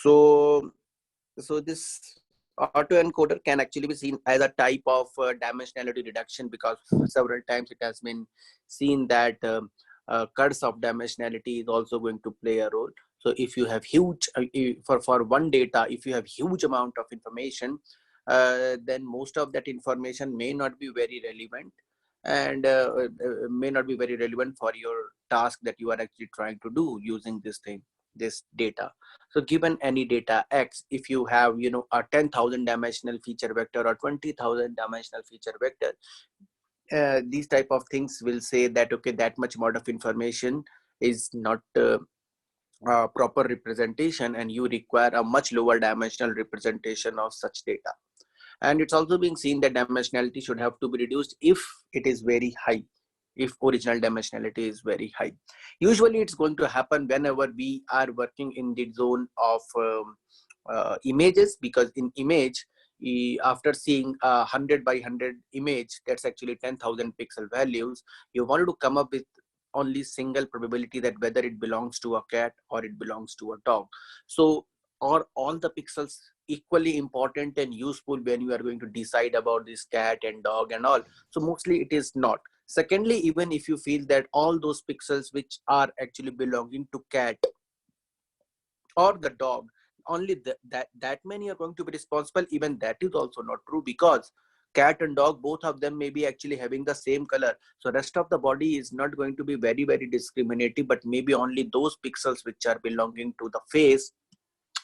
So, so this autoencoder can actually be seen as a type of dimensionality reduction, because several times it has been seen that curse of dimensionality is also going to play a role. So if you have huge for one data, if you have huge amount of information, then most of that information may not be very relevant, and may not be very relevant for your task that you are actually trying to do using this data. So given any data X, if you have, you know, a 10,000 dimensional feature vector or 20,000 dimensional feature vector, these type of things will say that, okay, that much amount of information is not proper representation, and you require a much lower dimensional representation of such data. And it's also being seen that dimensionality should have to be reduced if it is very high, if original dimensionality is very high. Usually it's going to happen whenever we are working in the zone of images, because in image, after seeing a 100 by 100 image, that's actually 10,000 pixel values, you wanted to come up with only single probability that whether it belongs to a cat or it belongs to a dog. So are all the pixels equally important and useful when you are going to decide about this cat and dog and all? So mostly it is not. Secondly, even if you feel that all those pixels which are actually belonging to cat or the dog, only that many are going to be responsible, even that is also not true, because cat and dog, both of them may be actually having the same color. So rest of the body is not going to be very discriminative, but maybe only those pixels which are belonging to the face,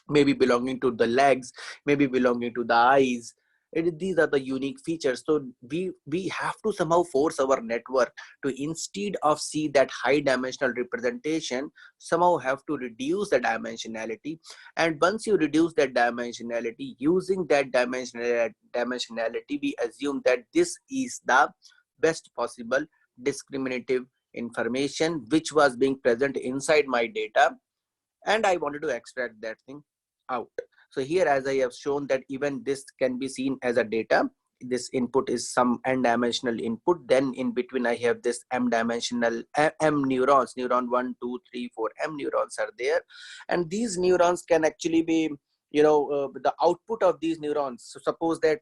maybe belonging to the legs, maybe belonging to the eyes. These are the unique features. So we have to somehow force our network to, instead of see that high dimensional representation, somehow have to reduce the dimensionality. And once you reduce that dimensionality, using that dimensionality, we assume that this is the best possible discriminative information which was being present inside my data, and I wanted to extract that thing out. So here, as I have shown, that even this can be seen as a data. This input is some n dimensional input, then in between I have this m dimensional m neurons, neuron 1 2 3 4 m neurons are there, and these neurons can actually be, you know, the output of these neurons. So suppose that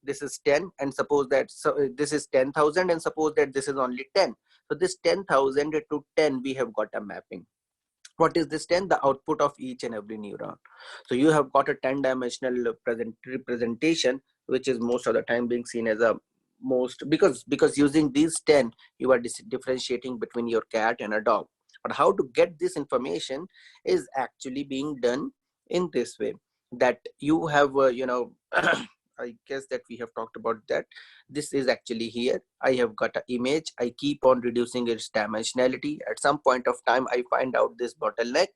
this is 10, and suppose that this is 10,000, and suppose that this is only 10. So this 10,000 to 10, we have got a mapping. What is this 10? The output of each and every neuron. So you have got a 10 dimensional representation, which is most of the time being seen as a most, because using these 10, you are differentiating between your cat and a dog. But how to get this information is actually being done in this way, that you have you know, I guess that we have talked about that. This is actually here, I have got an image, I keep on reducing its dimensionality. At some point of time, I find out this bottleneck,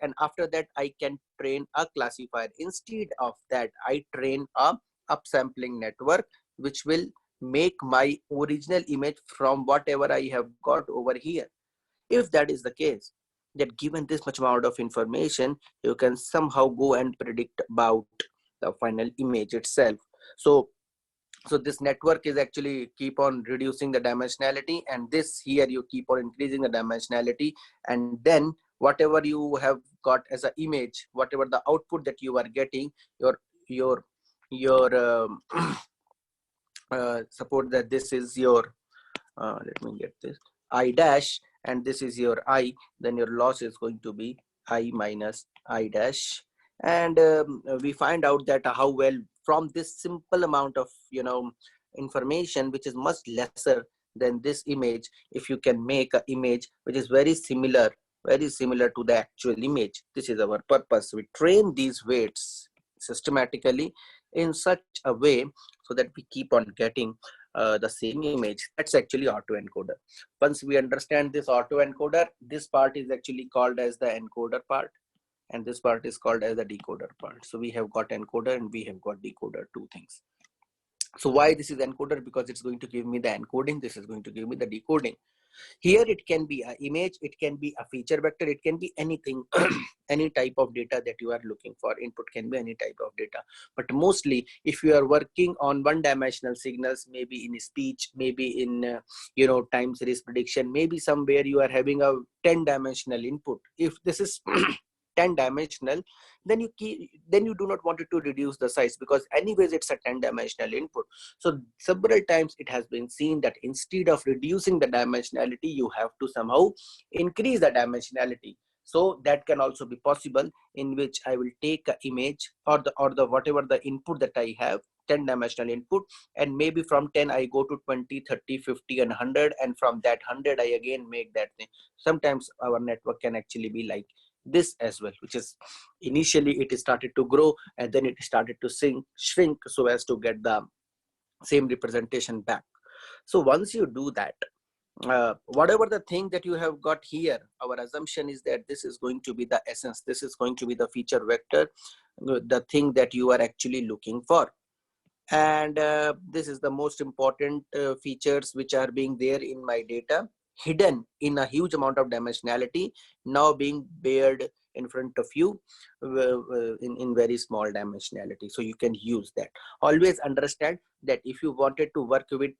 and after that I can train a classifier. Instead of that, I train a upsampling network, which will make my original image from whatever I have got over here. If that is the case, that given this much amount of information, you can somehow go and predict about the final image itself. So this network is actually keep on reducing the dimensionality, and this here you keep on increasing the dimensionality, and then whatever you have got as an image, whatever the output that you are getting, your suppose that this is your let me get this I dash, and this is your I, then your loss is going to be I minus I dash. And we find out that how well, from this simple amount of, you know, information, which is much lesser than this image, if you can make an image which is very similar to the actual image. This is our purpose. We train these weights systematically in such a way so that we keep on getting the same image. That's actually autoencoder. Once we understand this autoencoder, this part is actually called as the encoder part, and this part is called as the decoder part. So we have got encoder and we have got decoder, two things. So why this is encoder? Because it's going to give me the encoding, this is going to give me the decoding. Here it can be an image, it can be a feature vector, it can be anything, any type of data that you are looking for. Input can be any type of data. But mostly, if you are working on one-dimensional signals, maybe in speech, maybe in you know, time series prediction, maybe somewhere you are having a 10-dimensional input. If this is 10 dimensional, then you do not want it to reduce the size, because anyways it's a 10 dimensional input. So several times it has been seen that instead of reducing the dimensionality, you have to somehow increase the dimensionality. So that can also be possible, in which I will take an image or the whatever the input that I have, 10 dimensional input, and maybe from 10 I go to 20, 30, 50 and 100, and from that 100 I again make that thing. Sometimes our network can actually be like this as well, which is initially it started to grow and then it started to shrink so as to get the same representation back. So once you do that, whatever the thing that you have got here, our assumption is that this is going to be the essence, this is going to be the feature vector, the thing that you are actually looking for. And this is the most important features which are being there in my data, hidden in a huge amount of dimensionality, now being bared in front of you in very small dimensionality. So you can use that. Always understand that if you wanted to work with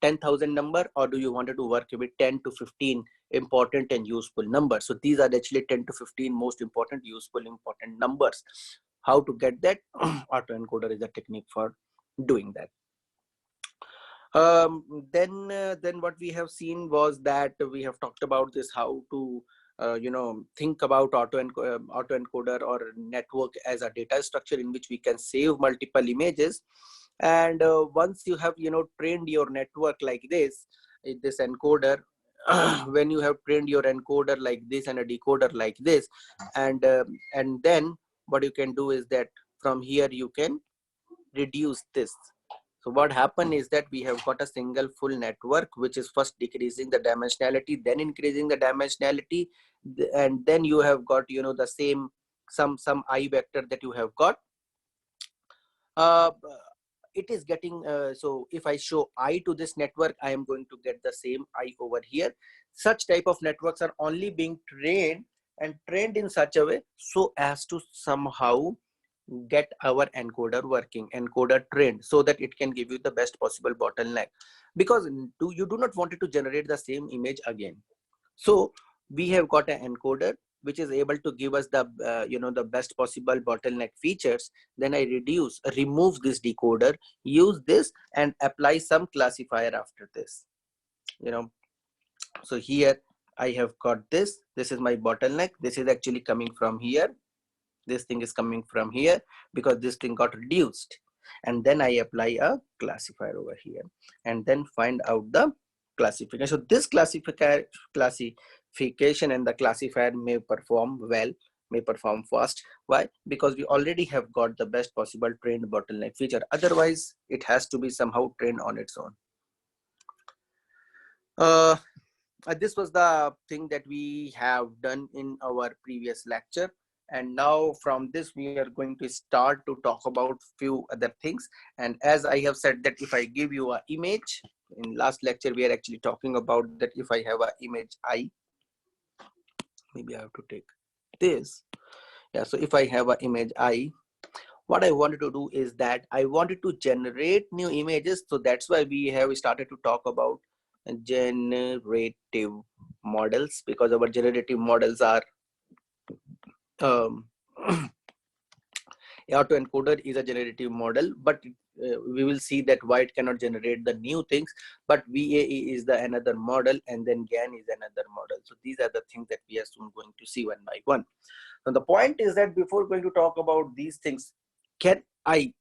10,000 number, or do you wanted to work with 10 to 15 important and useful numbers. So these are actually 10 to 15 most important, useful, important numbers. How to get that? Autoencoder is a technique for doing that. Then what we have seen was that we have talked about this, how to think about autoencoder or network as a data structure in which we can save multiple images. And once you have trained your network like this encoder, when you have trained your encoder like this and a decoder like this, and then what you can do is that from here you can reduce this. So what happened is that we have got a single full network which is first decreasing the dimensionality, then increasing the dimensionality, and then you have got the same some I vector that you have got. It is getting so if I show I to this network, I am going to get the same I over here. Such type of networks are only being trained in such a way so as to somehow get our encoder working, encoder trained, so that it can give you the best possible bottleneck, because you do not want it to generate the same image again. So we have got an encoder which is able to give us the the best possible bottleneck features. Then I remove this decoder, use this and apply some classifier after this. So here I have got this is my bottleneck. This is actually coming from here, this thing is coming from here, because this thing got reduced. And then I apply a classifier over here and then find out the classification. So this classification and the classifier may perform well, may perform fast. Why? Because we already have got the best possible trained bottleneck feature. Otherwise it has to be somehow trained on its own. This was the thing that we have done in our previous lecture, and now from this we are going to start to talk about few other things. And as I have said that if I give you an image, in last lecture we are actually talking about that if I have an image I, maybe I have to take this. Yeah, so if I have an image I, what I wanted to do is that I wanted to generate new images. So that's why we have started to talk about generative models, because our generative models are autoencoder is a generative model, but we will see that why it cannot generate the new things. But VAE is the another model, and then GAN is another model. So these are the things that we are soon going to see one by one. So the point is that before going to talk about these things, can I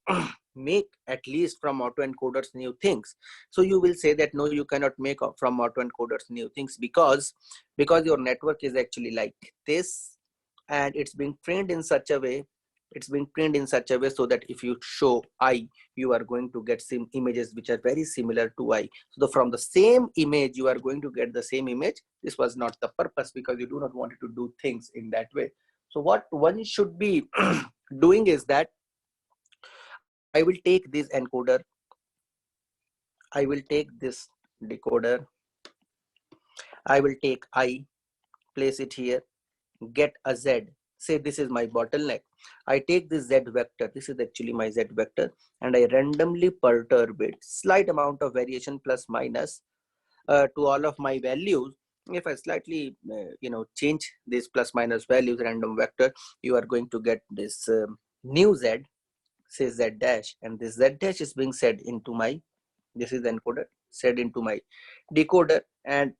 make at least from autoencoders new things? So you will say that no, you cannot make from autoencoders new things, because your network is actually like this, and it's being trained in such a way, so that if you show I, you are going to get some images which are very similar to I. So from the same image you are going to get the same image. This was not the purpose, because you do not want to do things in that way. So what one should be doing is that I will take this encoder, I will take this decoder, I will take I, place it here, get a Z, say this is my bottleneck. I take this Z vector, this is actually my Z vector, and I randomly perturb it, slight amount of variation plus minus to all of my values, if I slightly change this plus minus values random vector, you are going to get this new z, say z dash, and this z dash is being set into my, this is the encoder, set into my decoder, and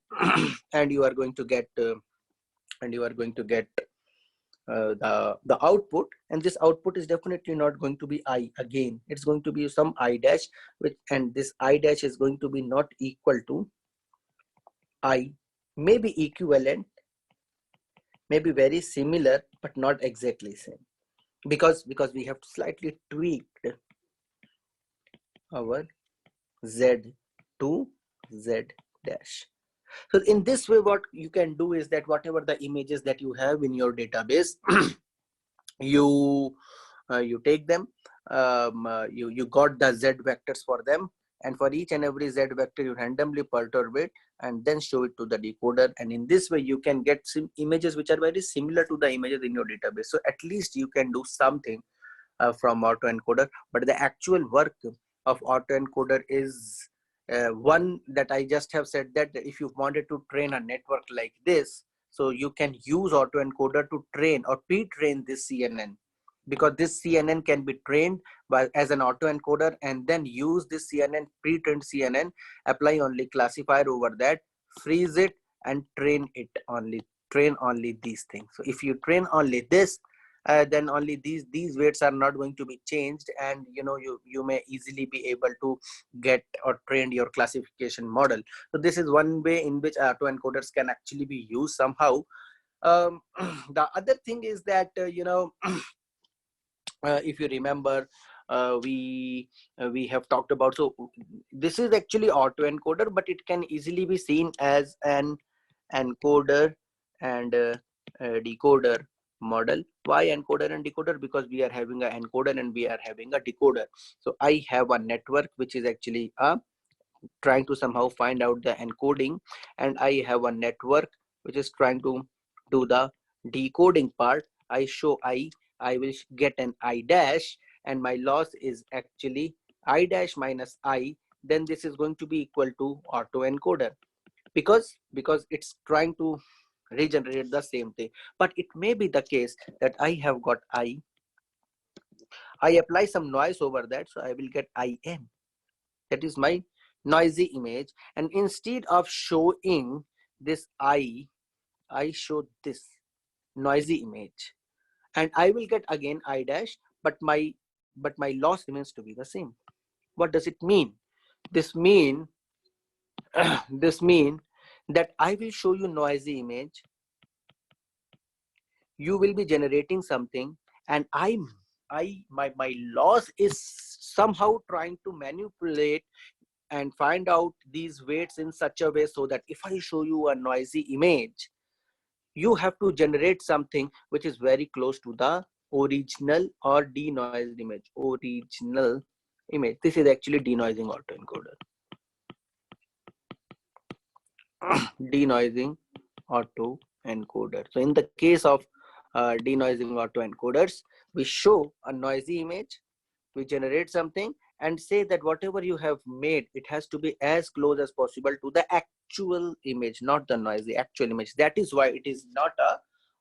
and you are going to get the output, and this output is definitely not going to be I again. It's going to be some I dash, which, and this I dash is going to be not equal to I, maybe equivalent, maybe very similar, but not exactly same, because we have slightly tweaked our z to z dash. So in this way, what you can do is that whatever the images that you have in your database, you take them, you got the z vectors for them, and for each and every z vector you randomly perturb it and then show it to the decoder, and in this way you can get some images which are very similar to the images in your database. So at least you can do something from autoencoder, but the actual work of autoencoder is one that I just have said, that if you wanted to train a network like this, so you can use autoencoder to train or pre-train this CNN, because this CNN can be trained by as an autoencoder, and then use this CNN, pre-trained CNN, apply only classifier over that, freeze it, and train it only, train only these things. So if you train only this, then only these weights are not going to be changed, and you may easily be able to get or train your classification model. So this is one way in which autoencoders can actually be used somehow. The other thing is that if you remember, we have talked about, so this is actually autoencoder, but it can easily be seen as an encoder and decoder model. Why encoder and decoder? Because we are having an encoder and we are having a decoder. So I have a network which is actually trying to somehow find out the encoding, and I have a network which is trying to do the decoding part. I will get an I dash, and my loss is actually I dash minus I. Then this is going to be equal to autoencoder, because it's trying to regenerate the same thing. But it may be the case that I have got I apply some noise over that, so I will get IN. That is my noisy image, and instead of showing this I show this noisy image, and I will get again I dash, but my loss remains to be the same. What does it mean? This mean this mean that I will show you noisy image, you will be generating something, and my loss is somehow trying to manipulate and find out these weights in such a way so that if I show you a noisy image, you have to generate something which is very close to the original or denoised image. Original image. This is actually denoising autoencoder. Denoising autoencoder. So in the case of denoising autoencoders, we show a noisy image, we generate something, and say that whatever you have made, it has to be as close as possible to the actual image, not the noisy actual image. That is why it is not a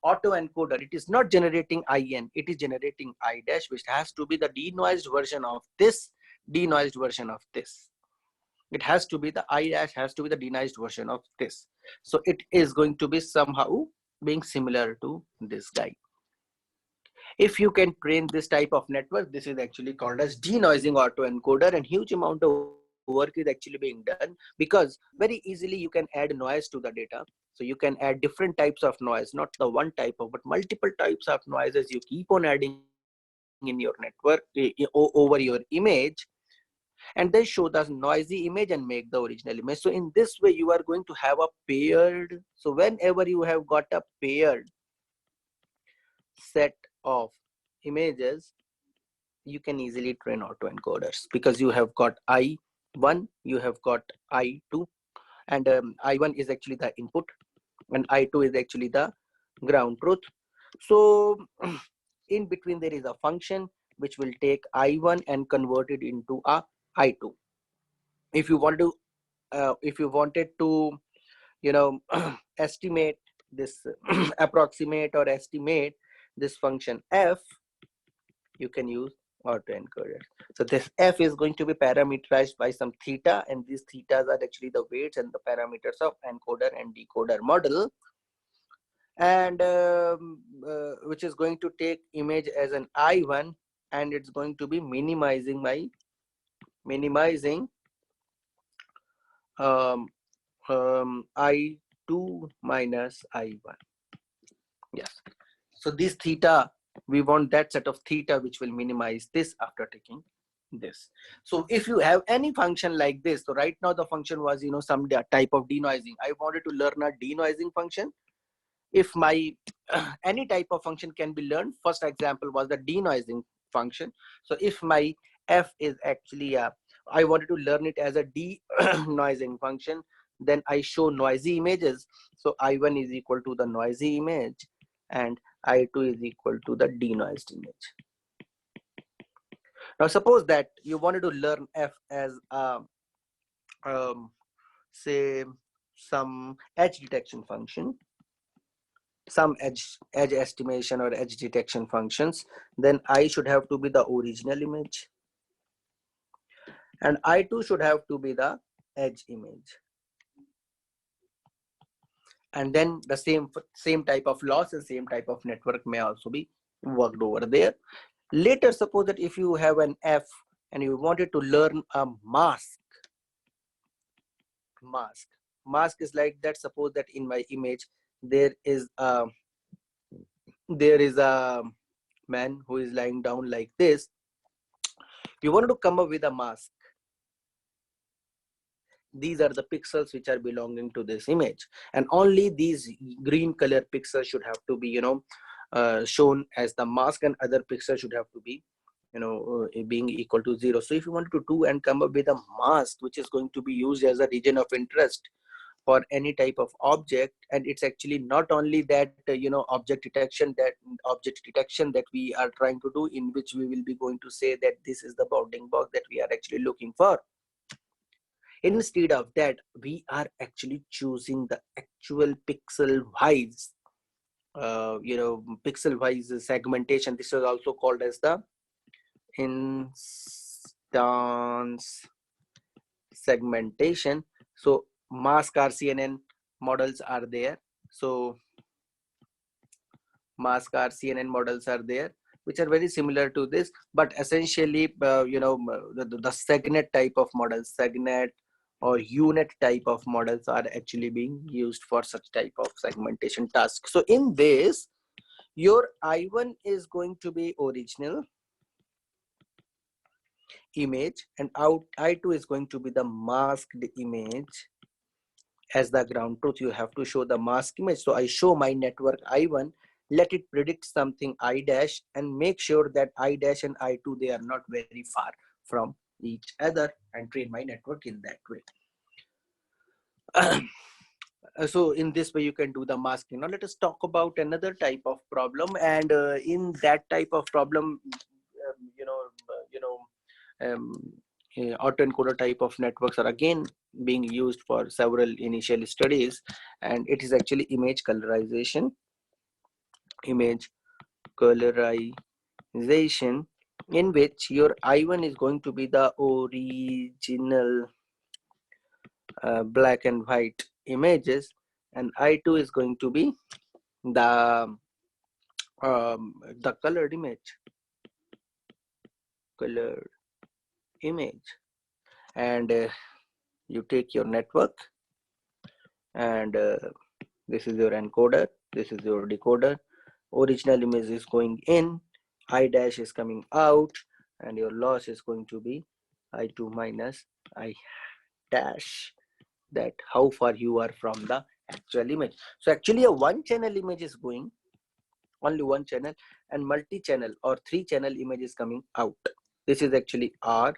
autoencoder. It is not generating IN, it is generating I dash, which has to be the denoised version of this, denoised version of this. It has to be the I dash has to be the denoised version of this. So it is going to be somehow being similar to this guy. If you can train this type of network, this is actually called as denoising autoencoder, and huge amount of work is actually being done, because very easily you can add noise to the data. So you can add different types of noise, not the one type of, but multiple types of noises you keep on adding in your network over your image, and then show the noisy image and make the original image. So in this way you are going to have a paired, so whenever you have got a paired set of images, you can easily train autoencoders, because you have got I1, you have got I2, and I1 is actually the input and I2 is actually the ground truth. So in between there is a function which will take I1 and convert it into a I2. If you want to if you wanted to estimate this approximate or estimate this function f, you can use autoencoder. So this f is going to be parameterized by some theta, and these thetas are actually the weights and the parameters of encoder and decoder model, and which is going to take image as an I1, and it's going to be minimizing I2 minus I1. Yes. So this theta, we want that set of theta which will minimize this after taking this. So if you have any function like this, so right now the function was some type of denoising. I wanted to learn a denoising function. If my any type of function can be learned, first example was the denoising function. So if my f is actually I wanted to learn it as a denoising function, then I show noisy images. So I1 is equal to the noisy image and I2 is equal to the denoised image. Now suppose that you wanted to learn f as say some edge detection function, some edge estimation or edge detection functions, then I should have to be the original image and I2 should have to be the edge image. And then the same type of loss and same type of network may also be worked over there. Later, suppose that if you have an f and you wanted to learn a mask is like that. Suppose that in my image there is a man who is lying down like this. You wanted to come up with a mask. These are the pixels which are belonging to this image, and only these green color pixels should have to be shown as the mask, and other pixels should have to be being equal to 0. So if you wanted to do and come up with a mask which is going to be used as a region of interest for any type of object, and it's actually not only that object detection that we are trying to do, in which we will be going to say that this is the bounding box that we are actually looking for. Instead of that, we are actually choosing the actual pixel wise pixel wise segmentation. This is also called as the instance segmentation. So mask RCNN models are there. So mask RCNN models are there, which are very similar to this, but essentially the segnet type of models, segnet or unit type of models are actually being used for such type of segmentation task. So in this, your I1 is going to be original image and I2 is going to be the masked image. As the ground truth, you have to show the mask image. So I show my network I1, let it predict something I dash, and make sure that I dash and I2, they are not very far from each other, and train my network in that way. So in this way you can do the masking. Now let us talk about another type of problem, and in that type of problem autoencoder type of networks are again being used for several initial studies, and it is actually image colorization, in which your I1 is going to be the original black and white images, and I2 is going to be the colored image. And you take your network, and this is your encoder, this is your decoder. Original image is going in, I dash is coming out, and your loss is going to be I2 minus I dash, that how far you are from the actual image. So actually a one channel image is going, only one channel, and multi-channel or 3-channel image is coming out. This is actually R,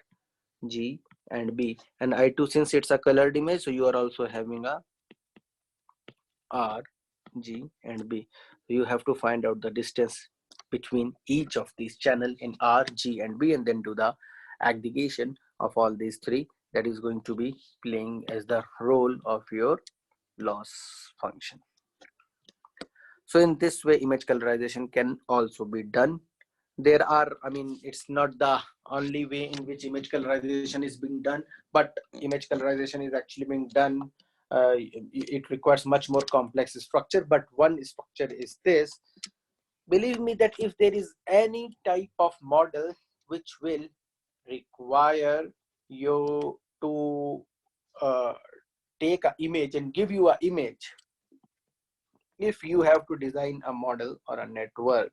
G and B, and I2, since it's a colored image, so you are also having a R, G and B. You have to find out the distance between each of these channel in R, G and B, and then do the aggregation of all these three. That is going to be playing as the role of your loss function. So in this way, image colorization can also be done. There are, I mean, it's not the only way in which image colorization is being done, but image colorization is actually being done. It requires much more complex structure, but one structure is this. Believe me that if there is any type of model which will require you to take an image and give you an image, if you have to design a model or a network,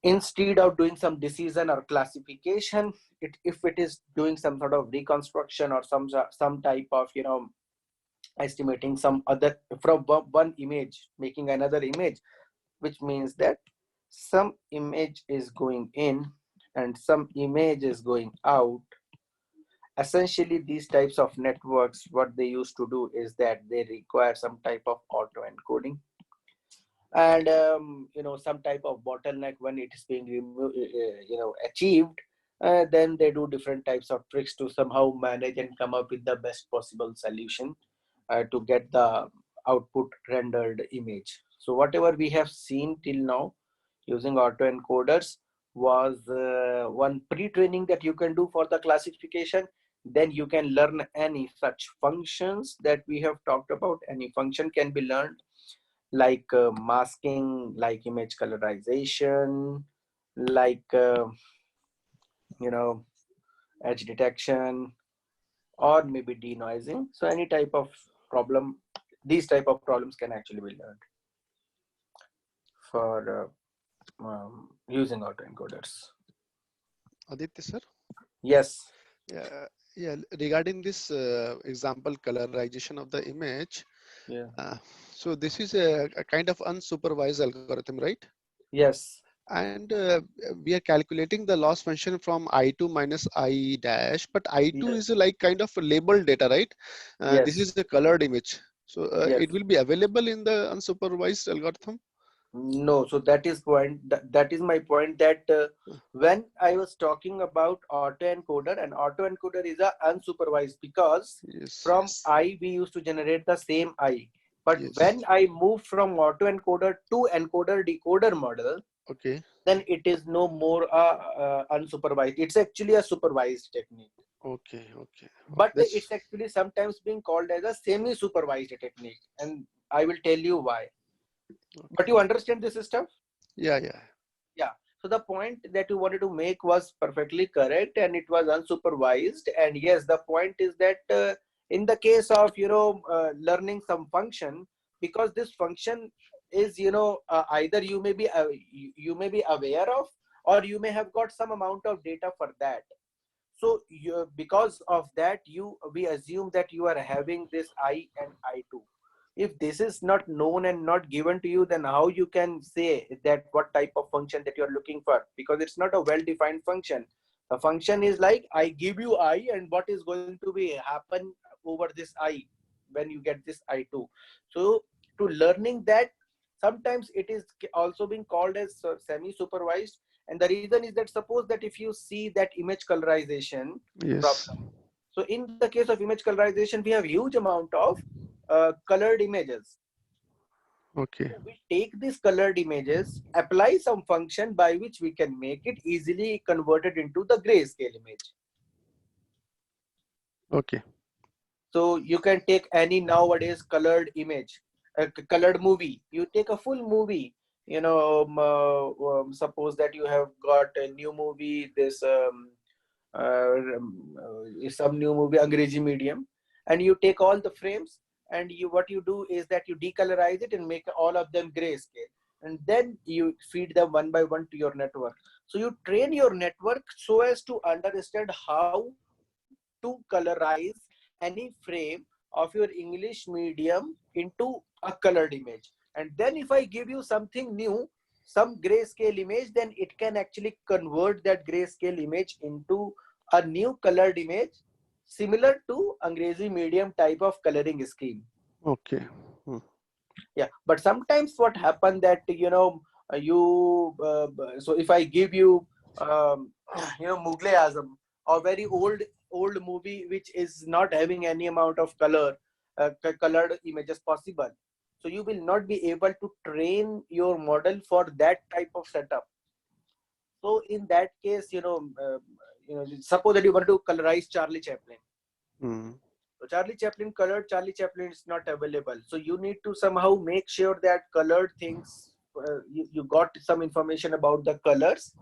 instead of doing some decision or classification, if it is doing some sort of reconstruction or some type of, you know, estimating some other from one image making another image, which means that some image is going in and some image is going out. Essentially, these types of networks, what they used to do is that they require some type of auto encoding and you know, some type of bottleneck. When it is being you know, achieved, then they do different types of tricks to somehow manage and come up with the best possible solution to get the output rendered image. So whatever we have seen till now using autoencoders was one pre-training that you can do for the classification. Then you can learn any such functions that we have talked about. Any function can be learned, like masking, like image colorization, like you know, edge detection, or maybe denoising. So any type of problem, these type of problems can actually be learned for using autoencoders. Aditya sir? Yes. Yeah, yeah. Regarding this example colorization of the image, Yeah. uh, so this is a kind of unsupervised algorithm, right? Yes. And we are calculating the loss function from I2 minus I dash, but I2 Yes. is like kind of labeled data, right? This is Yes. a colored image. So Yes. it will be available in the unsupervised algorithm? No, so that is point. That is my point. That when I was talking about autoencoder, and autoencoder is a unsupervised, because Yes, from I we used to generate the same I. But yes. when I moved from autoencoder to encoder decoder model, Okay, then it is no more unsupervised. It's actually a supervised technique. okay, okay. Okay, But that's it's actually sometimes being called as a semi-supervised technique, and I will tell you why. But okay. you understand this stuff? Yeah, yeah. Yeah. So the point that you wanted to make was perfectly correct, and it was unsupervised. And yes, the point is that in the case of, you know, learning some function, because this function is, you know, either you may be aware of, or you may have got some amount of data for that. So you, because of that, we assume that you are having this I and I2. If this is not known and not given to you, then how you can say that what type of function that you're looking for? Because it's not a well-defined function. A function is like, I give you I, and what is going to be happen over this I when you get this I2. So to learning that, sometimes it is also being called as semi-supervised. And the reason is that, suppose that if you see that image colorization Yes. problem. So in the case of image colorization, we have huge amount of colored images. Okay, So we take these colored images, apply some function by which we can make it easily converted into the grayscale image. okay. So you can take any nowadays colored image, a colored movie. You take a full movie. You know, suppose that you have got a new movie, this some new movie, Angrezi medium, and you take all the frames, and you, what you do is that you decolorize it and make all of them grayscale, and then you feed them one by one to your network. So you train your network so as to understand how to colorize any frame of your English medium into a colored image. And then if I give you something new, some grayscale image, then it can actually convert that grayscale image into a new colored image similar to Angrezi medium type of coloring scheme. Okay. Yeah, but sometimes what happened that, you know, so if I give you you know, Mughal Azam, a very old movie which is not having any amount of color, colored images possible. So you will not be able to train your model for that type of setup. So in that case, suppose that you want to colorize Charlie Chaplin. Mm. So Charlie Chaplin colored Charlie Chaplin is not available. So you need to somehow make sure that colored things, you got some information about the colors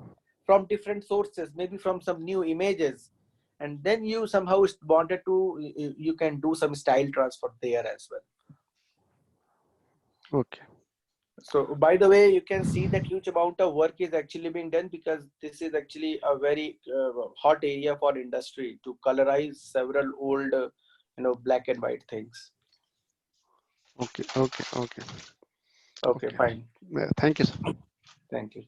from different sources, maybe from some new images. And then you somehow wanted to, you can do some style transfer there as well. Okay. So by the way, you can see that huge amount of work is actually being done, because this is actually a very hot area for industry to colorize several old, black and white things. Okay. Okay. Okay. Okay, Okay. fine. Thank you, sir. Thank you.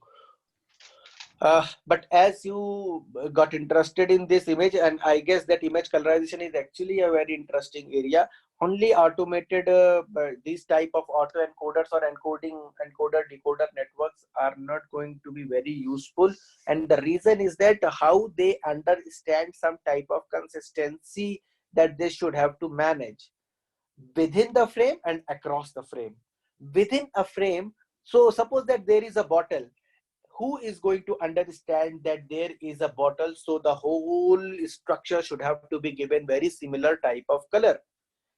But as you got interested in this image, and I guess that image colorization is actually a very interesting area. Only automated these type of autoencoders or encoder decoder networks are not going to be very useful, and the reason is that how they understand some type of consistency that they should have to manage within the frame and across the frame. Within a frame, so suppose that there is a bottle, who is going to understand that there is a bottle? So the whole structure should have to be given very similar type of color.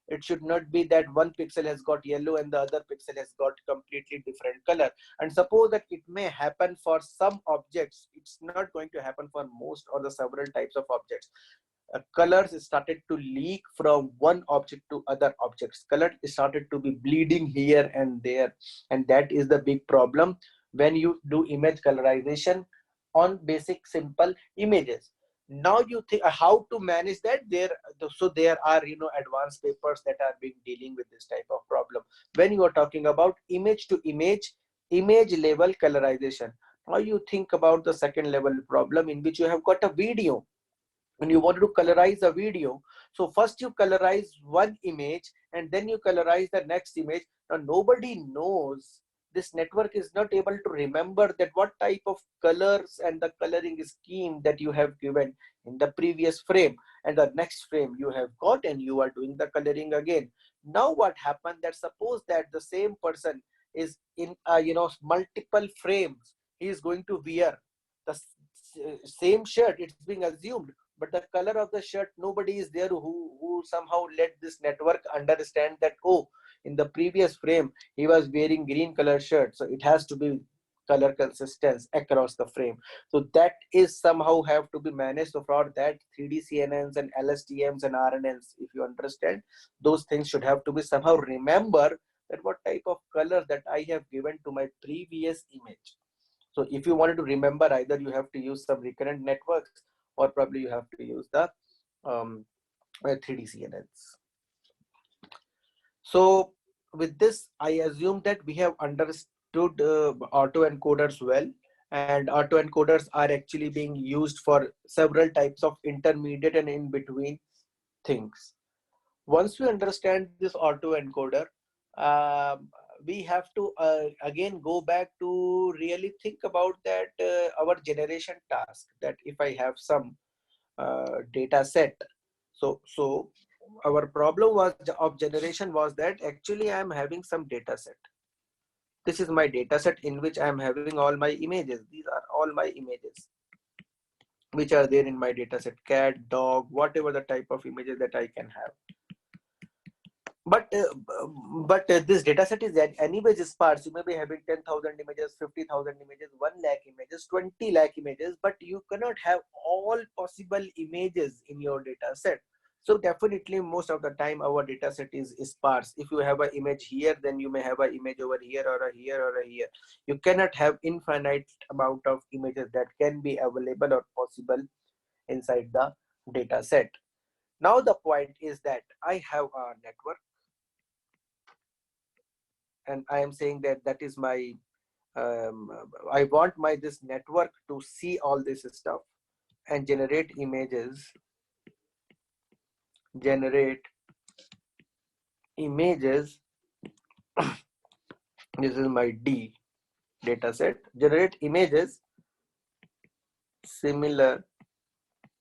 It should not be that one pixel has got yellow and the other pixel has got completely different color. And suppose that it may happen for some objects, it's not going to happen for most or the several types of objects. Colors started to leak from one object to other objects. Color started to be bleeding here and there, and that is the big problem when you do image colorization on basic simple images. Now you think how to manage that. So there are advanced papers that are being dealing with this type of problem when you are talking about image to image level colorization. Now you think about the second level problem in which you have got a video and you wanted to colorize a video. So first you colorize one image and then you colorize the next image. Now nobody knows, this network is not able to remember that what type of colors and the coloring scheme that you have given in the previous frame, and the next frame you have got and you are doing the coloring again. Now what happened, that suppose that the same person is in multiple frames, he is going to wear the same shirt, it's being assumed, but the color of the shirt, nobody is there who somehow let this network understand that, oh, in the previous frame he was wearing green color shirt, so it has to be color consistency across the frame. So that is somehow have to be managed. So for that, 3D CNNs and LSTMs and RNNs, if you understand, those things should have to be somehow remember that what type of color that I have given to my previous image. So if you wanted to remember, either you have to use some recurrent networks or probably you have to use the 3D CNNs. So with this, I assume that we have understood autoencoders well, and autoencoders are actually being used for several types of intermediate and in between things. Once we understand this autoencoder, um, we have to again go back to really think about that our generation task, that if I have some data set. So our problem was of generation was that actually I am having some data set. This is my data set in which I am having all my images. These are all my images which are there in my data set: cat, dog, whatever the type of images that I can have. But this data set is anyways sparse. You may be having 10,000 images, 50,000 images, 1 lakh images, 20 lakh images, but you cannot have all possible images in your data set. So definitely most of the time our data set is sparse. If you have an image here, then you may have an image over here or a here or a here. You cannot have infinite amount of images that can be available or possible inside the data set. Now the point is that I have a network, and I am saying that that is my I want my this network to see all this stuff and generate images, generate images. This is my D data set, generate images similar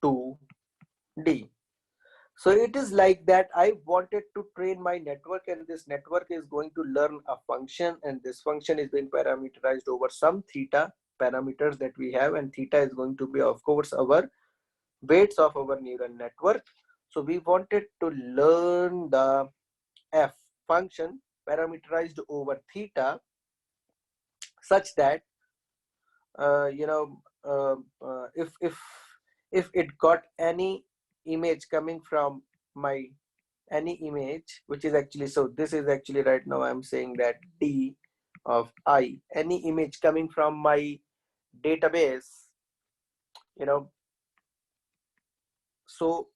to D. So it is like that. I wanted to train my network, and this network is going to learn a function, and this function is being parameterized over some theta parameters that we have, and theta is going to be, of course, our weights of our neural network. So we wanted to learn the f function parameterized over theta such that you know if it got any image coming from my any image, which is actually, so this is actually right now I'm saying that d of I, any image coming from my database, you know, so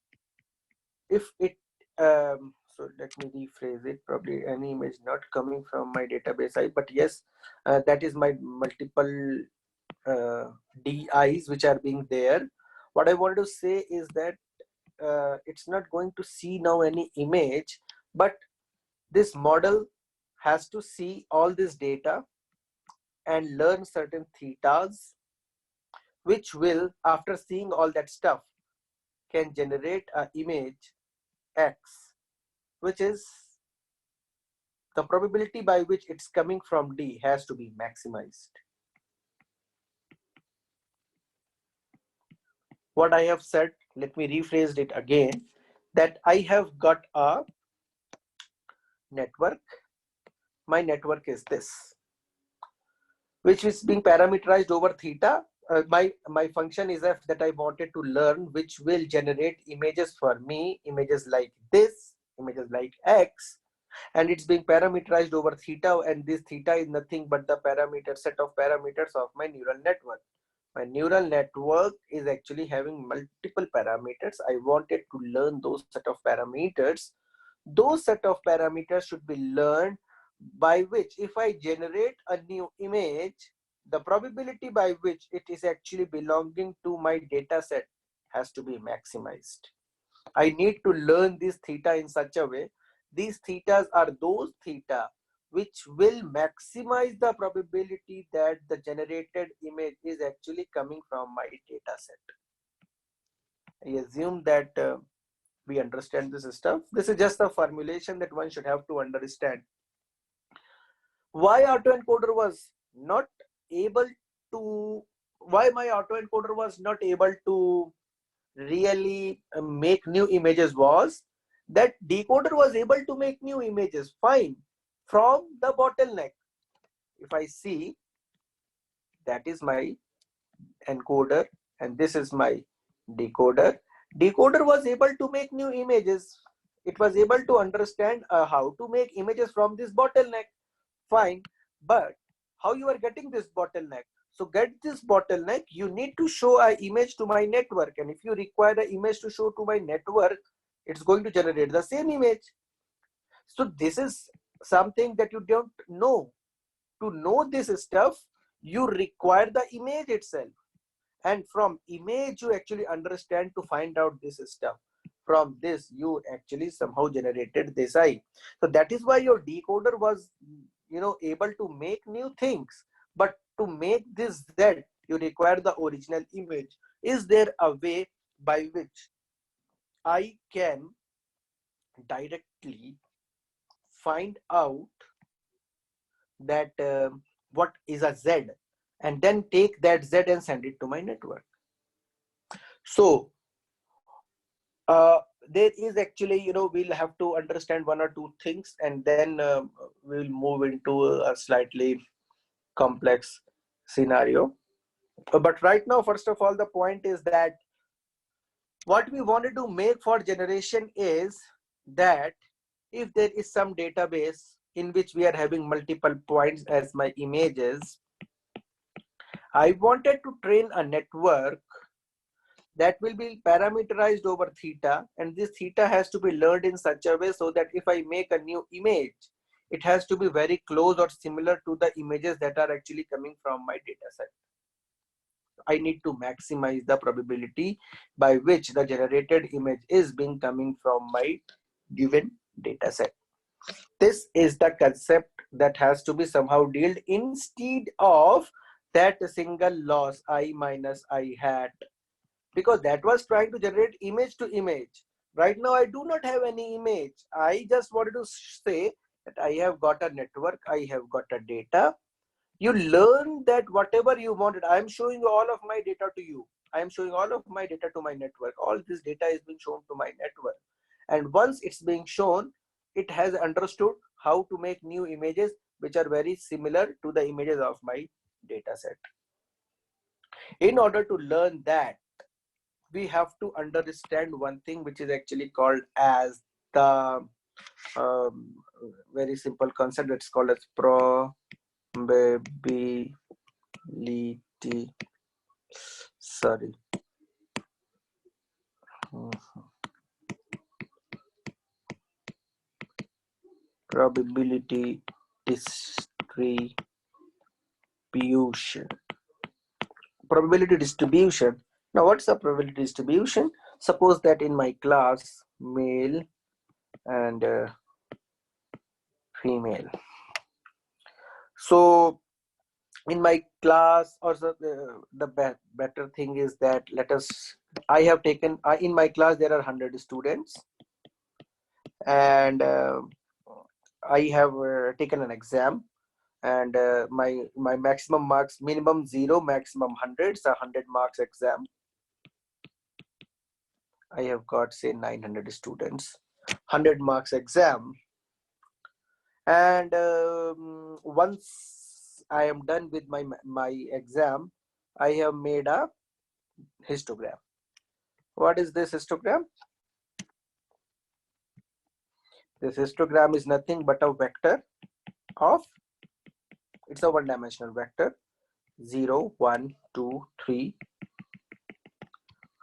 if it so let me rephrase it, probably any image not coming from my database I, but yes, that is my multiple DIs which are being there. What I want to say is that it's not going to see now any image, but this model has to see all this data and learn certain thetas, which will, after seeing all that stuff, can generate an image X, which is the probability by which it's coming from D has to be maximized. What I have said, let me rephrase it again, that I have got a network. My network is this, which is being parameterized over theta. My function is f that I wanted to learn, which will generate images for me, images like this, images like X, and it's being parameterized over theta, and this theta is nothing but the parameter set of parameters of my neural network. My neural network is actually having multiple parameters. I wanted to learn those set of parameters. Those set of parameters should be learned, by which if I generate a new image, the probability by which it is actually belonging to my data set has to be maximized. I need to learn this theta in such a way. These thetas are those theta which will maximize the probability that the generated image is actually coming from my data set. I assume that we understand this stuff. This is just a formulation that one should have to understand. Why autoencoder was not able to, why my autoencoder was not able to really make new images was that decoder was able to make new images fine from the bottleneck. If I see, that is my encoder and this is my decoder. Decoder was able to make new images. It was able to understand how to make images from this bottleneck. Fine, but how you are getting this bottleneck? So get this bottleneck, you need to show an image to my network, and if you require the image to show to my network, it's going to generate the same image. So this is something that you don't know. To know this stuff, you require the image itself, and from image you actually understand to find out this stuff. From this you actually somehow generated this I. So that is why your decoder was, you know, able to make new things, but to make this Z you require the original image. Is there a way by which I can directly find out that what is a Z, and then take that Z and send it to my network? So there is actually, you know, we'll have to understand one or two things, and then we'll move into a slightly complex scenario. But right now, first of all, the point is that what we wanted to make for generation is that if there is some database in which we are having multiple points as my images, I wanted to train a network that will be parameterized over theta, and this theta has to be learned in such a way so that if I make a new image, it has to be very close or similar to the images that are actually coming from my data set. I need to maximize the probability by which the generated image is being coming from my given data set. This is the concept that has to be somehow dealt instead of that single loss I minus I hat, because that was trying to generate image to image. Right now, I do not have any image. I just wanted to say that I have got a network, I have got a data. You learn that whatever you wanted, I am showing all of my data to you. I am showing all of my data to my network. All this data is being shown to my network. And once it's being shown, it has understood how to make new images which are very similar to the images of my data set. In order to learn that, we have to understand one thing which is actually called as the um, very simple concept that's called as probability. Sorry. Probability distribution. Probability distribution. Now, what's a probability distribution? Suppose that in my class, male and female. So in my class, or the better thing is that I have taken, in my class there are 100 students, and I have taken an exam, and my maximum marks, minimum 0, maximum 100, so 100 marks exam. I have got say 900 students, 100 marks exam, and once I am done with my exam, I have made a histogram. What is this histogram? This histogram is nothing but a vector of, it's a one-dimensional vector, 0, 1, 2, 3,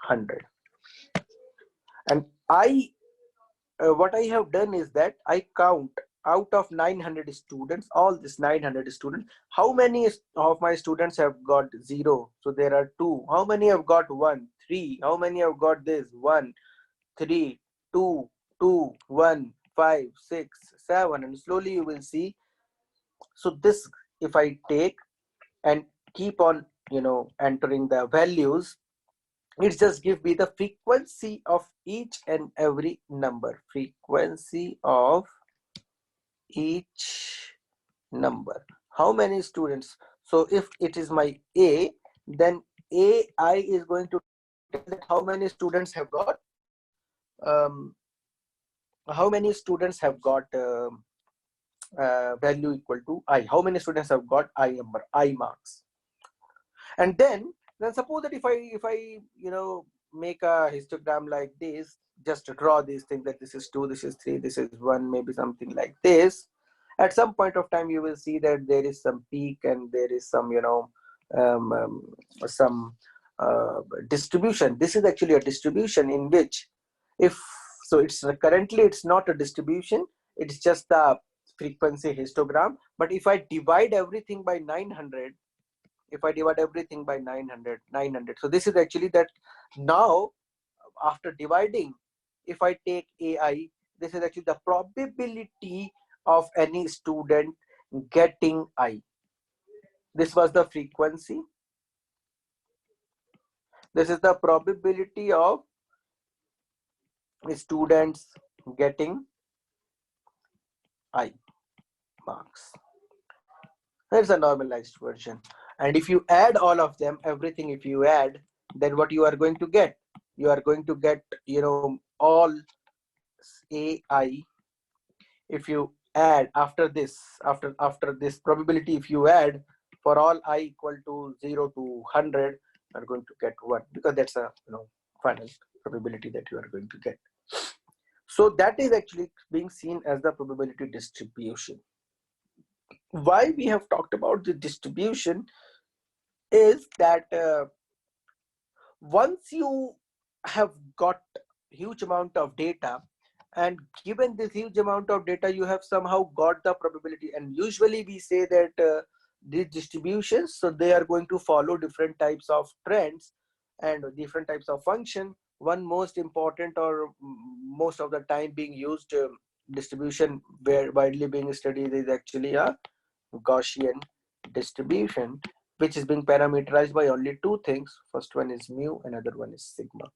100. And what I have done is that I count out of 900 students, all this 900 students, how many of my students have got 0? So there are 2. How many have got 1? 3. How many have got this? 1, 3, 2, 2, 1, 5, 6, 7, and slowly you will see. So this, if I take and keep on, entering the values, it just give me the frequency of each and every number. Frequency of each number. How many students? So if it is my A, then AI is going to tell that how many students have got value equal to I. How many students have got I number, I marks? And then suppose that if I make a histogram like this, just to draw these things, that this is 2, this is 3, this is 1, maybe something like this. At some point of time you will see that there is some peak and there is some some distribution. This is actually a distribution in which, if so, it's currently it's not a distribution, it's just the frequency histogram. But if I divide everything by 900, if I divide everything by 900, so this is actually that. Now after dividing, if I take AI, this is actually the probability of any student getting I. This was the frequency. This is the probability of students getting I marks. There's a normalized version. And if you add all of them, everything, if you add, then what you are going to get? You are going to get, all AI. If you add after this, after this probability, if you add for all I equal to 0 to 100, you are going to get 1, because that's a final probability that you are going to get. So that is actually being seen as the probability distribution. Why we have talked about the distribution is that once you have got huge amount of data, and given this huge amount of data, you have somehow got the probability. And usually we say that these distributions, so they are going to follow different types of trends and different types of function. One most important, or most of the time being used distribution where widely being studied, is actually a Gaussian distribution, which is being parameterized by only two things. First one is mu, another one is sigma.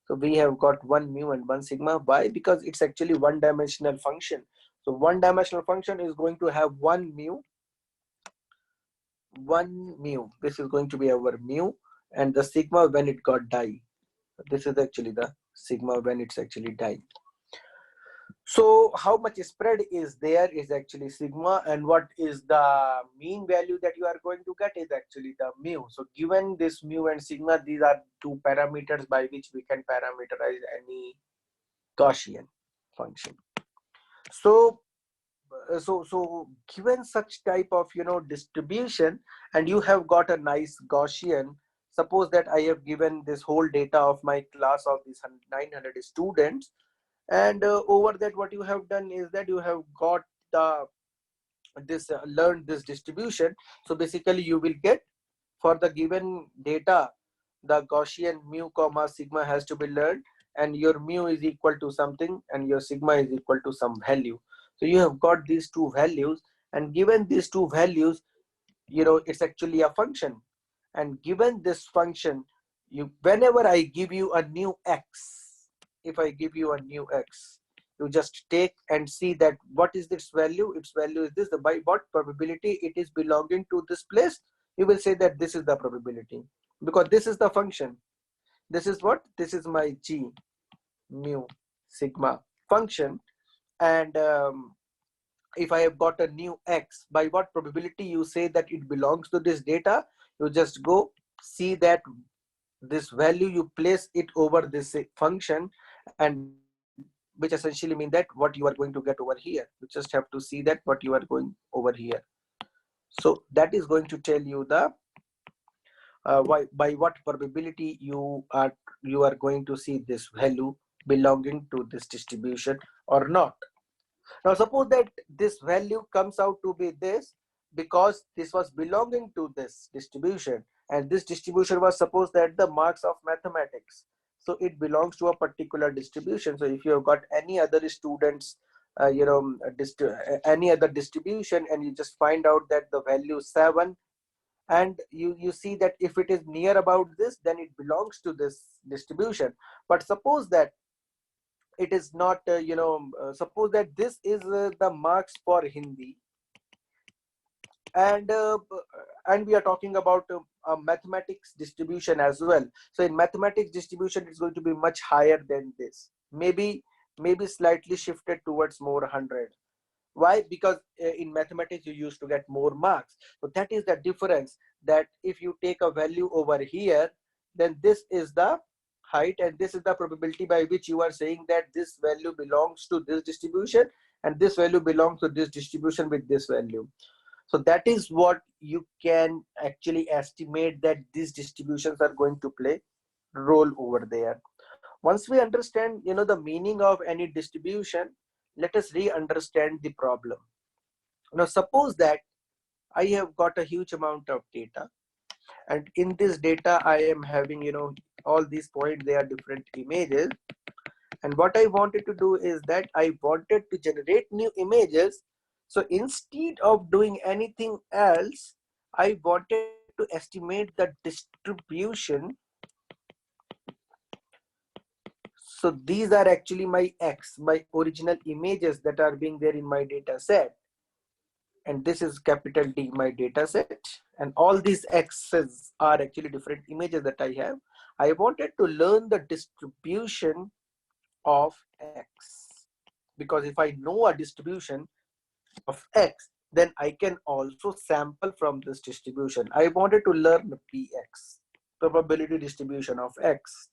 So we have got one mu and one sigma. Why? Because it's actually one dimensional function. So one dimensional function is going to have one mu. This is going to be our mu, and the sigma when it got die. This is actually the sigma when it's actually die. So how much spread is there is actually sigma, and what is the mean value that you are going to get is actually the mu. So given this mu and sigma, these are two parameters by which we can parameterize any Gaussian function. So given such type of distribution, and you have got a nice Gaussian, suppose that I have given this whole data of my class of these 900 students, and over that what you have done is that you have got the learned this distribution. So basically you will get, for the given data, the Gaussian mu comma sigma has to be learned, and your mu is equal to something and your sigma is equal to some value. So you have got these two values, and given these two values, it's actually a function. And given this function, whenever I give you a new x, if I give you a new x, you just take and see that what is its value. Its value is this. By what probability it is belonging to this place, you will say that this is the probability, because this is the function. This is what? This is my g mu sigma function. And if I have got a new x, by what probability you say that it belongs to this data, you just go see that this value, you place it over this function, and which essentially means that what you are going to get over here. You just have to see that what you are going over here. So that is going to tell you the by what probability you are going to see this value belonging to this distribution or not. Now suppose that this value comes out to be this, because this was belonging to this distribution, and this distribution was supposed that the marks of mathematics. So it belongs to a particular distribution. So if you have got any other students, any other distribution, and you just find out that the value 7, and you see that if it is near about this, then it belongs to this distribution. But suppose that it is not, suppose that this is the marks for Hindi, and we are talking about a mathematics distribution as well. So in mathematics distribution, it's going to be much higher than this, maybe slightly shifted towards more 100. Why? Because in mathematics you used to get more marks. So that is the difference, that if you take a value over here, then this is the height, and this is the probability by which you are saying that this value belongs to this distribution, and this value belongs to this distribution with this value. So that is what you can actually estimate, that these distributions are going to play role over there. Once we understand the meaning of any distribution, let us re-understand the problem. Now suppose that I have got a huge amount of data, and in this data I am having all these points, they are different images. And what I wanted to do is that I wanted to generate new images. So instead of doing anything else, I wanted to estimate the distribution. So these are actually my x, my original images that are being there in my data set. And this is capital D, my data set. And all these x's are actually different images that I have. I wanted to learn the distribution of x, because if I know a distribution of x, then I can also sample from this distribution. I wanted to learn the px, probability distribution of x.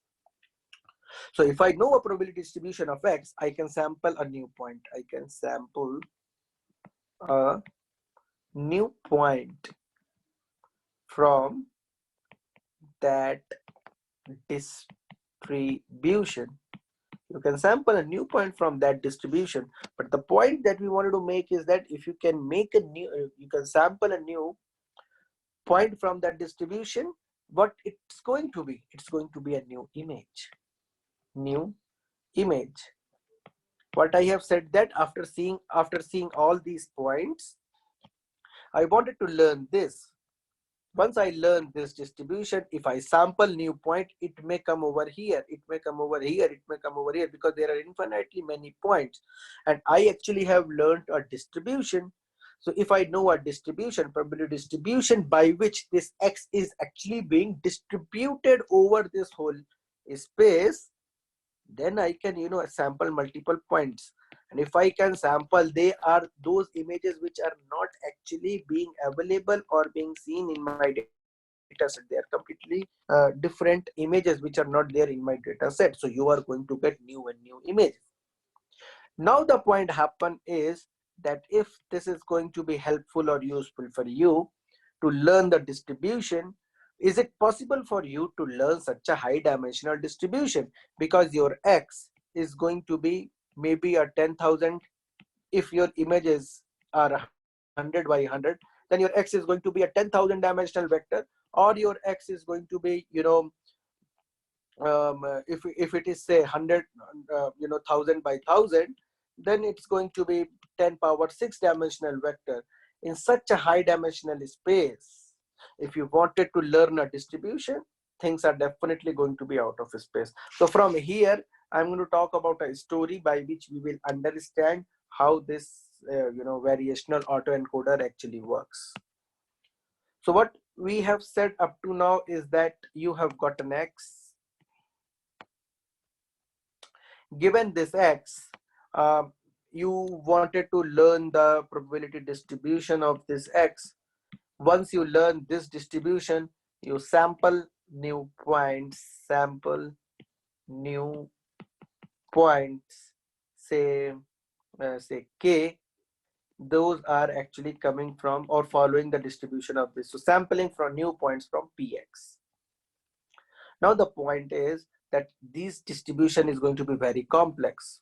So if I know a probability distribution of x, I can sample a new point. I can sample a new point from that distribution. You can sample a new point from that distribution. But the point that we wanted to make is that if you can make a new, you can sample a new point from that distribution, what it's going to be? It's going to be a new image. New image. What I have said, that after seeing all these points, I wanted to learn this. Once I learn this distribution, if I sample new point, it may come over here, it may come over here, it may come over here, because there are infinitely many points. And I actually have learned a distribution. So if I know a distribution, probability distribution, by which this X is actually being distributed over this whole space, then I can, sample multiple points. And if I can sample, they are those images which are not actually being available or being seen in my data set. They are completely different images which are not there in my data set. So you are going to get new and new images. Now the point happen is that if this is going to be helpful or useful for you to learn the distribution, is it possible for you to learn such a high dimensional distribution? Because your X is going to be maybe a 10,000. If your images are 100 by 100, then your X is going to be a 10,000 dimensional vector, or your X is going to be, if it is say 100, 1000 by 1000, then it's going to be 10 power 6 dimensional vector. In such a high dimensional space, if you wanted to learn a distribution, things are definitely going to be out of space. So from here, I'm going to talk about a story by which we will understand how this variational autoencoder actually works. So what we have said up to now is that you have got an X. Given this X, you wanted to learn the probability distribution of this X. Once you learn this distribution, you sample new points, say K. Those are actually coming from or following the distribution of this. So sampling from new points from Px. Now the point is that this distribution is going to be very complex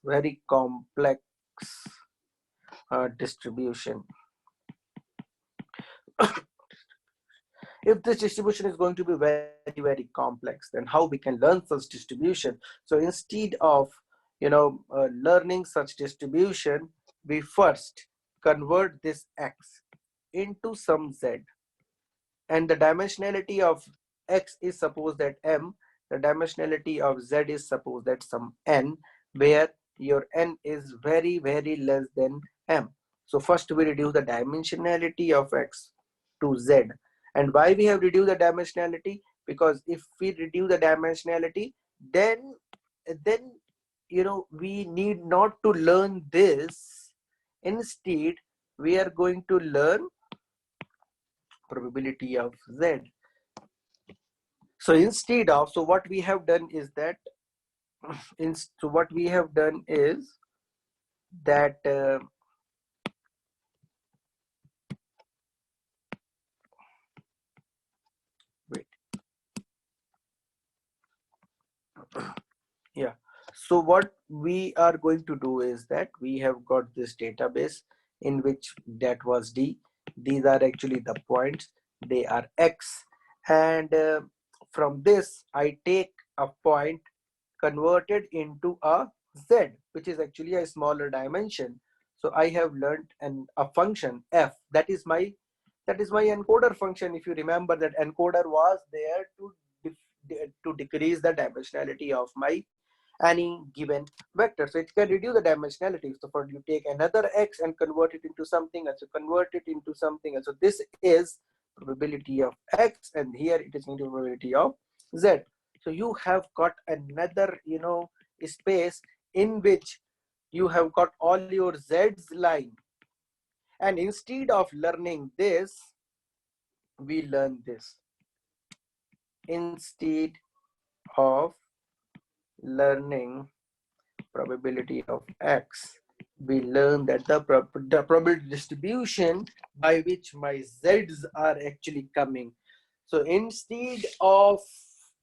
distribution. If this distribution is going to be very, very complex, then how we can learn such distribution? So instead of learning such distribution, we first convert this X into some Z, and the dimensionality of X is supposed that M, the dimensionality of Z is supposed that some N, where your N is very, very less than M. So first we reduce the dimensionality of X to Z. And why we have reduced the dimensionality? Because if we reduce the dimensionality, then we need not to learn this. Instead, we are going to learn probability of Z. So instead of, so what we have done is that, wait, yeah. So what we are going to do is that we have got this database in which that was D. These are actually the points. They are X. And from this, I take a point converted into a Z, which is actually a smaller dimension. So I have learned a function F. That is my encoder function. If you remember, that encoder was there to decrease the dimensionality of my any given vector. So it can reduce the dimensionality. So for you take another X and convert it into something, and so convert it into something, and so this is probability of X, and here it is going to be probability of Z. So you have got another space in which you have got all your Z's line, and instead of learning this, we learn this. Instead of learning probability of X, we learn that the probability distribution by which my Z's are actually coming. So instead of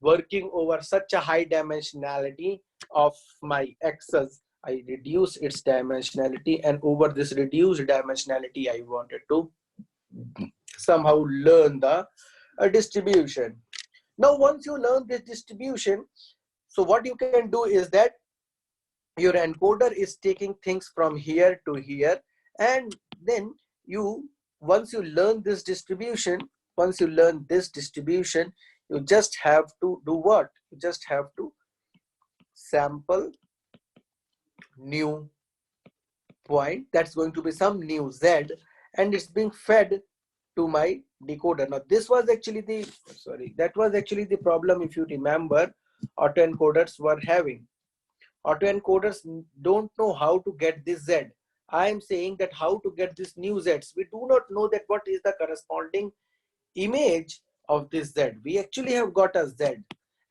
working over such a high dimensionality of my X's, I reduce its dimensionality, and over this reduced dimensionality, I wanted to somehow learn the distribution. Now, once you learn this distribution, so what you can do is that your encoder is taking things from here to here, and then once you learn this distribution, once you learn this distribution, you just have to do what? You just have to sample new point, that's going to be some new Z, and it's being fed to my decoder. Now this was actually the, sorry, that was actually the problem, if you remember, autoencoders were having. Autoencoders don't know how to get this Z. I am saying that how to get this new Zs. We do not know that what is the corresponding image of this Z. We actually have got a Z,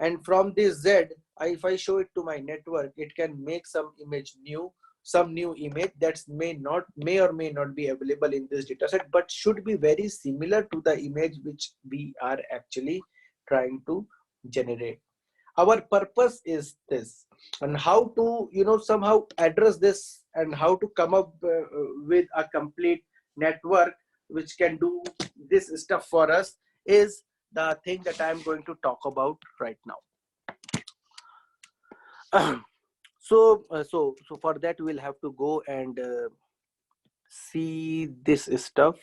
and from this Z, if I show it to my network, it can make some image new, some new image that may or may not be available in this dataset, but should be very similar to the image which we are actually trying to generate. Our purpose is this, and how to somehow address this and how to come up with a complete network which can do this stuff for us is the thing that I'm going to talk about right now. So for that we'll have to go and see this stuff.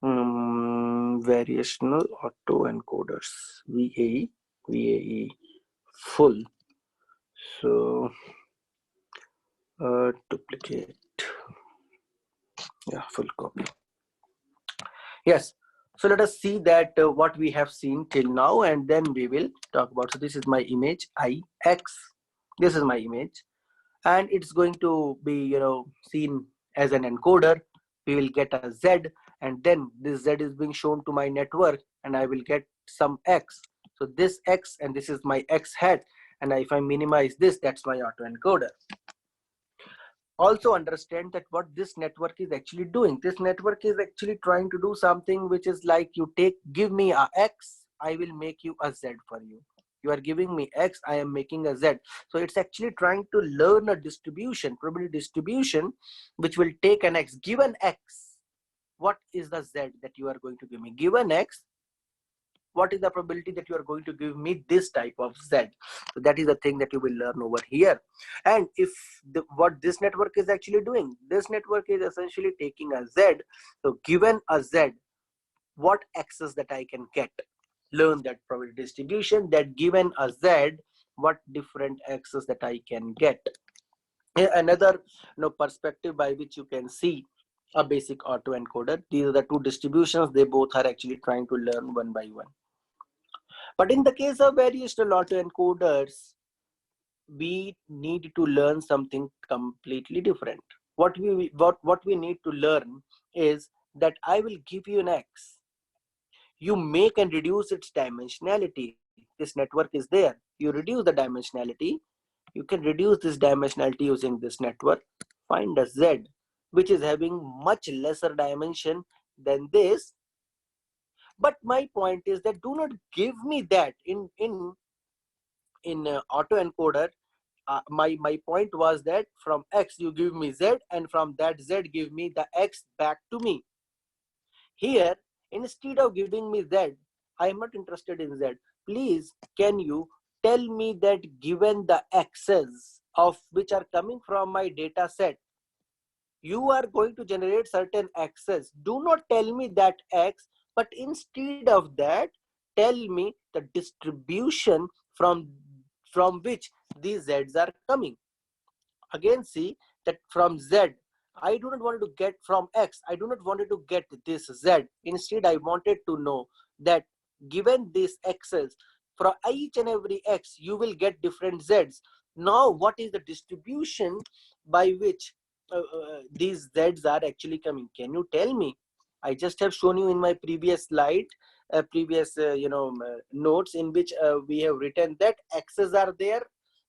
Variational autoencoders, VAE full. So duplicate, yeah, full copy. Yes, so let us see that what we have seen till now, and then we will talk about. So this is my image IX, this is my image, and it's going to be seen as an encoder. We will get a Z, and then this Z is being shown to my network, and I will get some X. So this X, and this is my X hat, and if I minimize this, that's my autoencoder. Also understand that what this network is actually doing. This network is actually trying to do something which is like, give me a X, I will make you a Z for you. You are giving me X, I am making a Z. So it's actually trying to learn a distribution, probability distribution, which will take an X. Given X, what is the Z that you are going to give me? Given X, what is the probability that you are going to give me this type of Z? So that is the thing that you will learn over here. And if what this network is actually doing, this network is essentially taking a Z. So given a Z, what X's that I can get? Learn that probability distribution, that given a Z, what different X's that I can get. Another perspective by which you can see a basic autoencoder. These are the two distributions. They both are actually trying to learn one by one. But in the case of variational autoencoders, we need to learn something completely different. What we need to learn is that I will give you an X. You make and reduce its dimensionality. This network is there. You reduce the dimensionality. You can reduce this dimensionality using this network. Find a Z which is having much lesser dimension than this. But my point is that do not give me that in autoencoder. My point was that from X you give me Z, and from that Z give me the X back to me. Here, instead of giving me Z, I am not interested in Z. Please, can you tell me that given the X's of which are coming from my data set, you are going to generate certain X's. Do not tell me that X, but instead of that, tell me the distribution from which these Z's are coming. Again, see that from Z, I do not want to get from X. I do not want to get this Z. Instead, I wanted to know that given these X's, for each and every X, you will get different Z's. Now, what is the distribution by which these Z's are actually coming? Can you tell me? I just have shown you in my previous slide, notes in which we have written that X's are there.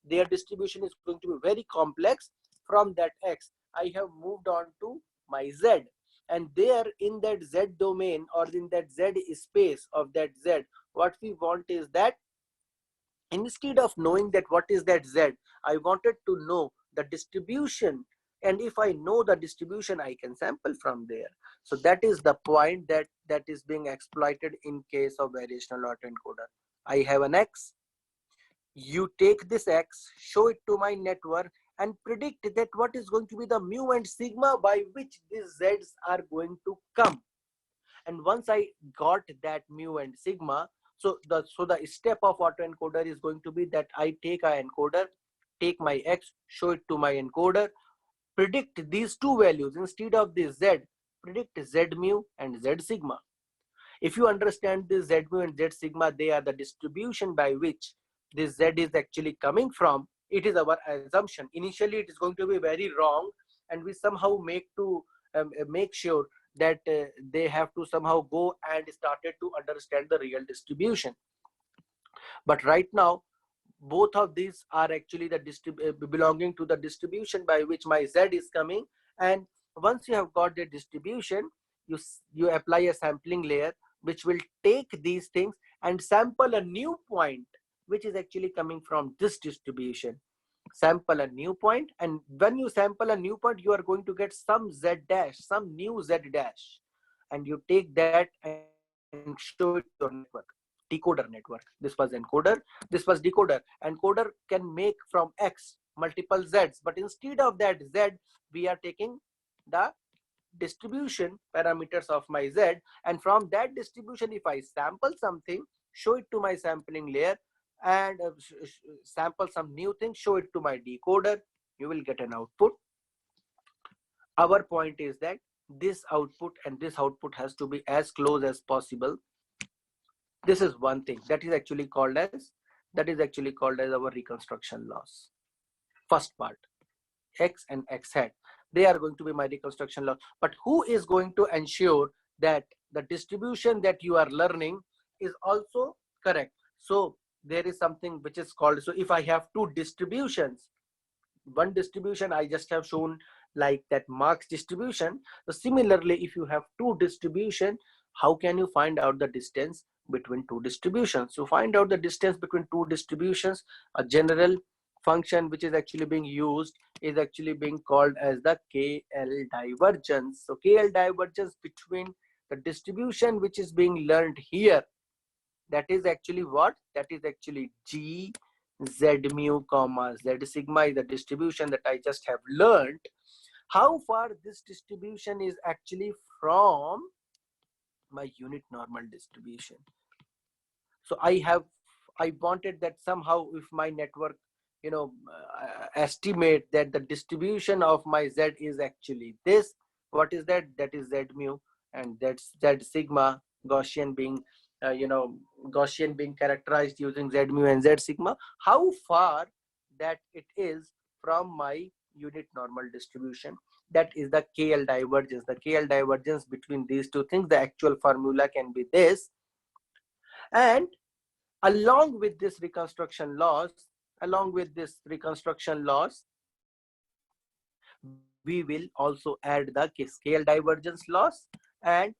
Their distribution is going to be very complex. From that X, I have moved on to my Z, and there in that Z domain or in that Z space of that Z, what we want is that instead of knowing that what is that Z, I wanted to know the distribution, and if I know the distribution, I can sample from there. So that is the point that is being exploited in case of variational autoencoder. I have an X. You take this X, show it to my network, and predict that what is going to be the mu and sigma by which these Z's are going to come. And once I got that mu and sigma, so the step of autoencoder is going to be that I take a encoder, take my x, show it to my encoder, predict these two values instead of this z, predict z mu and z sigma. If you understand this z mu and z sigma, they are the distribution by which this z is actually coming from. It is our assumption. Initially, it is going to be very wrong, and we somehow make sure that they have to somehow go and started to understand the real distribution. But right now, both of these are actually the belonging to the distribution by which my z is coming. And once you have got the distribution, you apply a sampling layer which will take these things and sample a new point which is actually coming from this distribution. Sample a new point, and when you sample a new point, you are going to get some z dash, some new z dash, and you take that and show it to your network, decoder network. This was encoder, this was decoder. Encoder can make from x multiple z's, but instead of that z, we are taking the distribution parameters of my z, and from that distribution, if I sample something, show it to my sampling layer, and sample some new thing, show it to my decoder, you will get an output. Our point is that this output and this output has to be as close as possible. This is one thing that is actually called as our reconstruction loss. First part, x and x hat, they are going to be my reconstruction loss. But who is going to ensure that the distribution that you are learning is also correct? So there is something which is called, so if I have two distributions, one distribution I just have shown like that Marx distribution. So similarly, if you have two distribution, how can you find out the distance between two distributions? So find out the distance between two distributions. A general function which is actually being used is actually being called as the KL divergence. So KL divergence between the distribution which is being learned here, that is actually what? That is actually G Z mu comma Z sigma is the distribution that I just have learned. How far this distribution is actually from my unit normal distribution. So I wanted that somehow if my network, estimate that the distribution of my Z is actually this, what is that? That is Z mu, and that's Z sigma, Gaussian being, Gaussian being characterized using Z mu and Z sigma. How far that it is from my unit normal distribution, that is the KL divergence. The KL divergence between these two things, the actual formula can be this. And along with this reconstruction loss, we will also add the scale divergence loss, and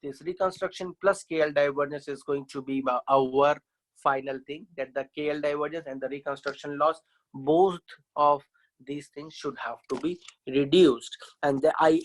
this reconstruction plus KL divergence is going to be our final thing, that the KL divergence and the reconstruction loss, both of these things should have to be reduced. And I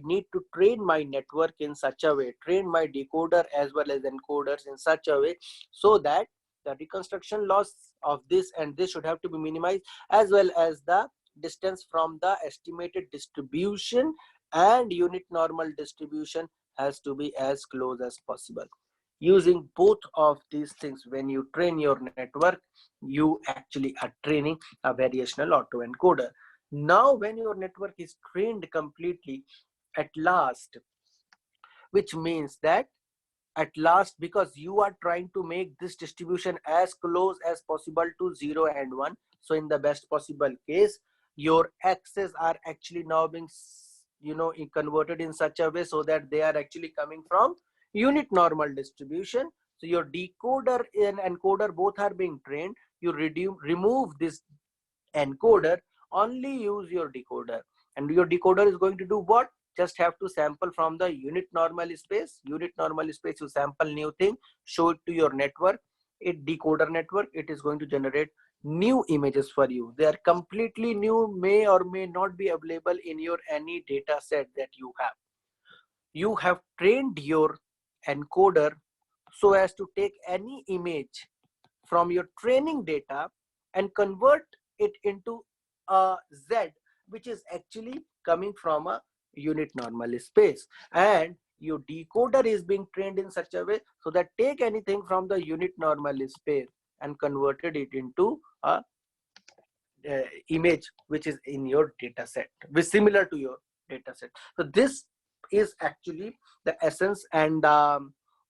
need to train my network in such a way, train my decoder as well as encoders in such a way, so that the reconstruction loss of this and this should have to be minimized, as well as the distance from the estimated distribution and unit normal distribution has to be as close as possible. Using both of these things, when you train your network, you actually are training a variational autoencoder. Now when your network is trained completely at last, which means that at last, because you are trying to make this distribution as close as possible to 0 and 1, so in the best possible case, your x's are actually now being converted in such a way so that they are actually coming from unit normal distribution. So your decoder and encoder both are being trained. You remove this encoder, only use your decoder, and your decoder is going to do what? Just have to sample from the unit normal space. Unit normal space, you sample new thing, show it to your network, it decoder network, it is going to generate new images for you. They are completely new, may or may not be available in your any data set that you have. You have trained your encoder so as to take any image from your training data and convert it into a Z, which is actually coming from a unit normal space. And your decoder is being trained in such a way so that take anything from the unit normalis pair and converted it into a image which is in your data set, which is similar to your data set. So this is actually the essence and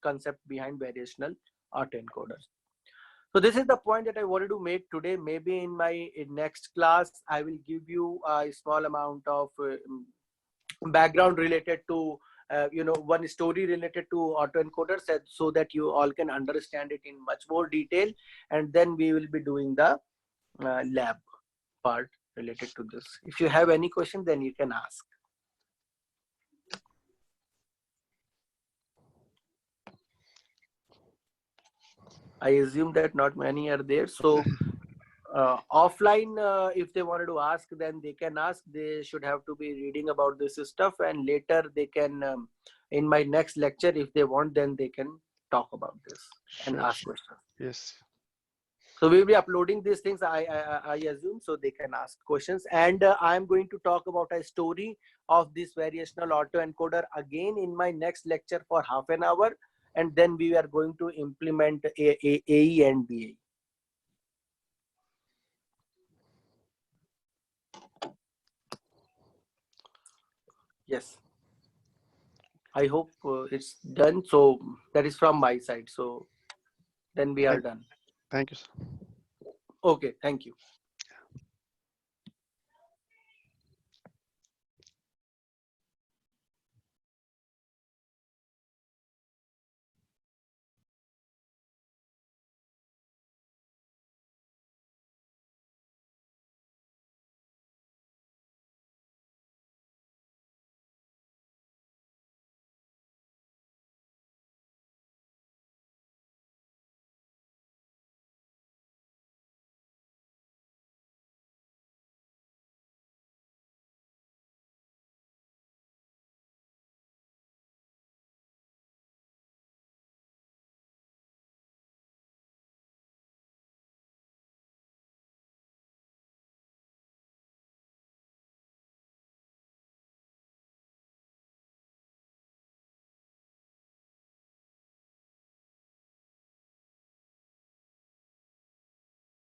concept behind variational autoencoders. So this is the point that I wanted to make today. Maybe in my next class, I will give you a small amount of background related to one story related to autoencoders, so that you all can understand it in much more detail, and then we will be doing the lab part related to this. If you have any question, then you can ask. I assume that not many are there. So offline, if they wanted to ask, then they can ask. They should have to be reading about this stuff, and later they can, in my next lecture, if they want, then they can talk about this and Sure, ask sure. questions. Yes. So we'll be uploading these things, I assume, so they can ask questions. And I'm going to talk about a story of this variational autoencoder again in my next lecture for half an hour. And then we are going to implement AE and BAE. Yes. I hope it's done. So that is from my side. So then we are done. Thank you, sir. Okay. Thank you.